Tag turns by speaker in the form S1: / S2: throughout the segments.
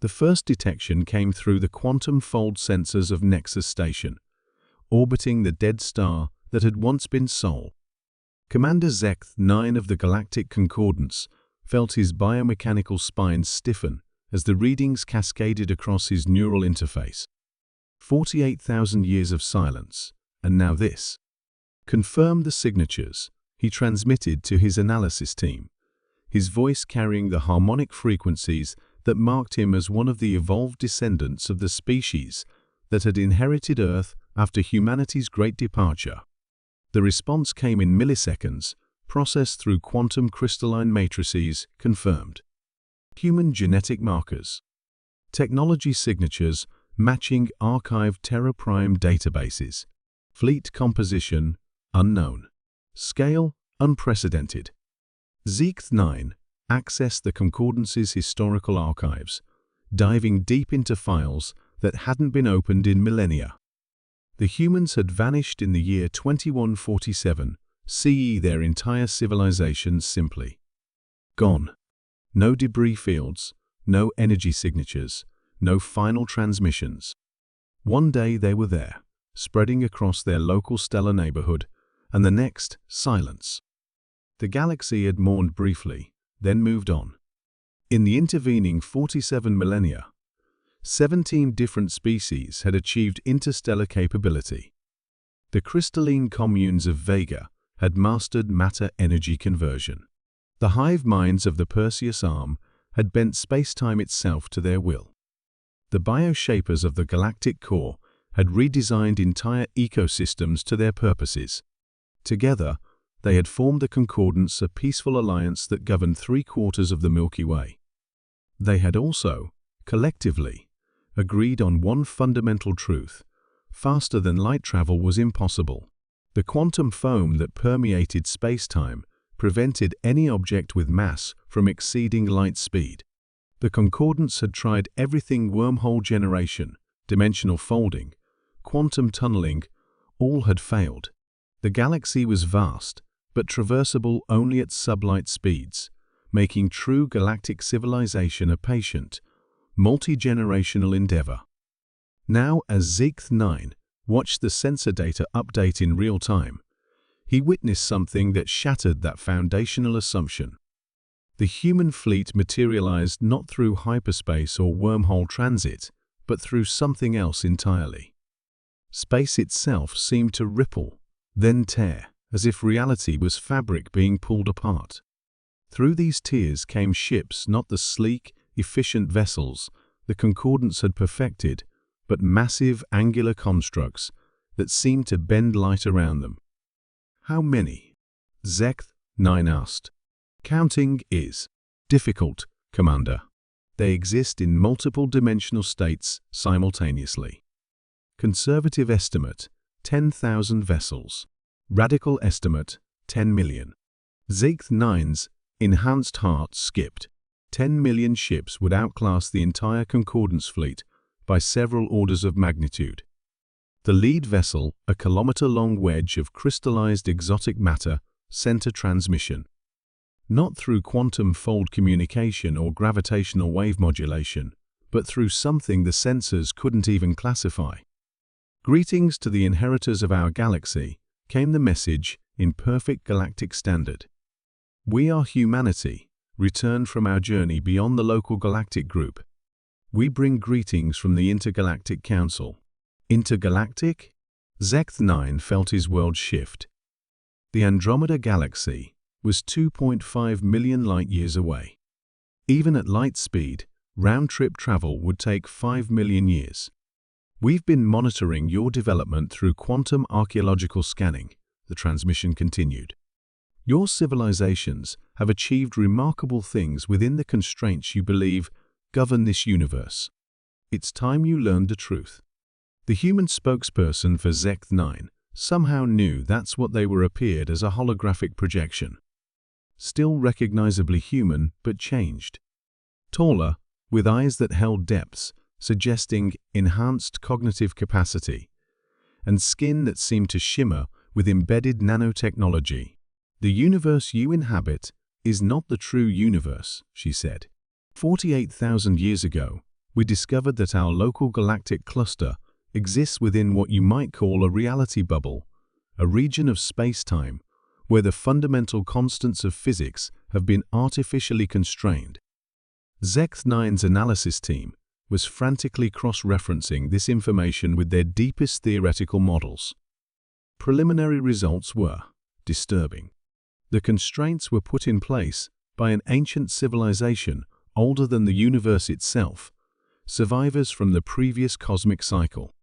S1: The first detection came through the quantum fold sensors of Nexus Station, orbiting the dead star that had once been Sol. Commander Zekth-9 of the Galactic Concordance felt his biomechanical spine stiffen as the readings cascaded across his neural interface. 48,000 years of silence, and now this. Confirmed the signatures he transmitted to his analysis team, his voice carrying the harmonic frequencies that marked him as one of the evolved descendants of the species that had inherited Earth after humanity's great departure. The response came in milliseconds, processed through quantum crystalline matrices, confirmed. Human genetic markers. Technology signatures matching archived Terra Prime databases. Fleet composition, unknown. Scale, unprecedented. Zekth-9 accessed the Concordance's historical archives, diving deep into files that hadn't been opened in millennia. The humans had vanished in the year 2147 CE, their entire civilization simply gone. No debris fields, no energy signatures, no final transmissions. One day they were there, spreading across their local stellar neighborhood, and the next, silence. The galaxy had mourned briefly, then moved on. In the intervening 47 millennia, 17 different species had achieved interstellar capability. The crystalline communes of Vega had mastered matter-energy conversion. The hive minds of the Perseus arm had bent space-time itself to their will. The bioshapers of the galactic core had redesigned entire ecosystems to their purposes. Together, they had formed the Concordance, a peaceful alliance that governed 3/4 of the Milky Way. They had also, collectively, agreed on one fundamental truth: faster than light travel was impossible. The quantum foam that permeated space-time prevented any object with mass from exceeding light speed. The Concordance had tried everything: wormhole generation, dimensional folding, quantum tunneling, all had failed. The galaxy was vast, but traversable only at sublight speeds, making true galactic civilization a patient, multi-generational endeavor. Now, as Zekth-9 watched the sensor data update in real time, he witnessed something that shattered that foundational assumption. The human fleet materialized not through hyperspace or wormhole transit, but through something else entirely. Space itself seemed to ripple, then tear, as if reality was fabric being pulled apart. Through these tears came ships, not the sleek, efficient vessels the Concordance had perfected, but massive angular constructs that seemed to bend light around them. How many? Zekth-9 asked. Counting is difficult, Commander. They exist in multiple dimensional states simultaneously. Conservative estimate, 10,000 vessels. Radical estimate, 10 million. Zekth-9's enhanced heart skipped. 10 million ships would outclass the entire Concordance fleet by several orders of magnitude. The lead vessel, a kilometer-long wedge of crystallized exotic matter, sent a transmission. Not through quantum fold communication or gravitational wave modulation, but through something the sensors couldn't even classify. Greetings to the inheritors of our galaxy, came the message in perfect galactic standard. We are humanity, returned from our journey beyond the local galactic group. We bring greetings from the Intergalactic Council. Intergalactic? Zekth-9 felt his world shift. The Andromeda Galaxy was 2.5 million light-years away. Even at light speed, round-trip travel would take 5 million years. We've been monitoring your development through quantum archaeological scanning, the transmission continued. Your civilizations have achieved remarkable things within the constraints you believe govern this universe. It's time you learned the truth. The human spokesperson for Zekth-9 somehow knew that's what they were, appeared as a holographic projection. Still recognizably human, but changed. Taller, with eyes that held depths, suggesting enhanced cognitive capacity, and skin that seemed to shimmer with embedded nanotechnology. The universe you inhabit is not the true universe, she said. 48,000 years ago, we discovered that our local galactic cluster exists within what you might call a reality bubble, a region of space-time where the fundamental constants of physics have been artificially constrained. Zect9's analysis team was frantically cross-referencing this information with their deepest theoretical models. Preliminary results were disturbing. The constraints were put in place by an ancient civilization older than the universe itself, survivors from the previous cosmic cycle.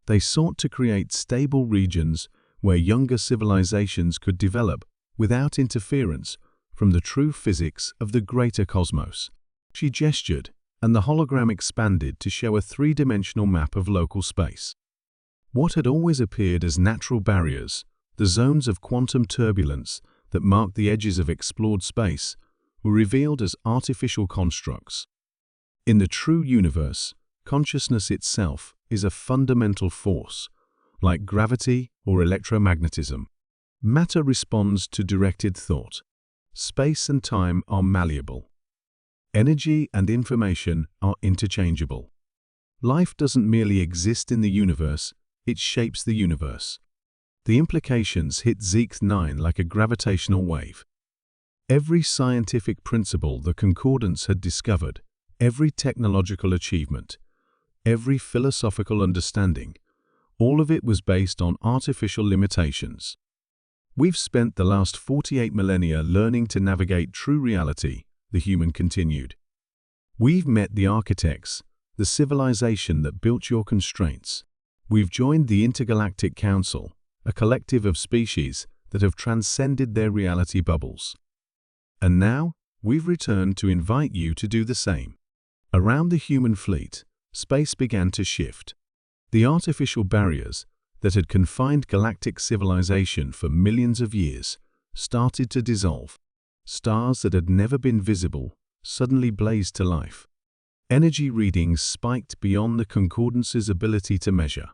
S1: They sought to create stable regions where younger civilizations could develop without interference from the true physics of the greater cosmos. She gestured, and the hologram expanded to show a three-dimensional map of local space. What had always appeared as natural barriers, the zones of quantum turbulence that marked the edges of explored space, were revealed as artificial constructs. In the true universe, consciousness itself is a fundamental force, like gravity or electromagnetism. Matter responds to directed thought. Space and time are malleable. Energy and information are interchangeable. Life doesn't merely exist in the universe, it shapes the universe. The implications hit Zect9 like a gravitational wave. Every scientific principle the Concordance had discovered, every technological achievement, every philosophical understanding, all of it was based on artificial limitations. We've spent the last 48 millennia learning to navigate true reality, the human continued. We've met the architects, the civilization that built your constraints. We've joined the Intergalactic Council, a collective of species that have transcended their reality bubbles. And now, we've returned to invite you to do the same. Around the human fleet, space began to shift. The artificial barriers that had confined galactic civilization for millions of years started to dissolve. Stars that had never been visible suddenly blazed to life. Energy readings spiked beyond the Concordance's ability to measure.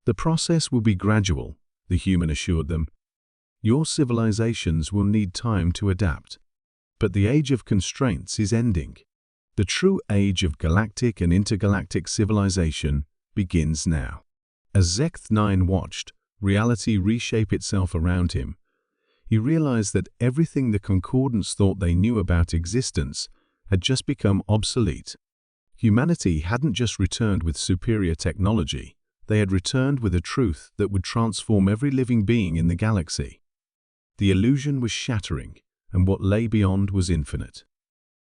S1: The process will be gradual, the human assured them. Your civilizations will need time to adapt. But the age of constraints is ending. The true age of galactic and intergalactic civilization begins now. As Zect9 watched reality reshape itself around him, he realized that everything the Concordance thought they knew about existence had just become obsolete. Humanity hadn't just returned with superior technology, they had returned with a truth that would transform every living being in the galaxy. The illusion was shattering, and what lay beyond was infinite.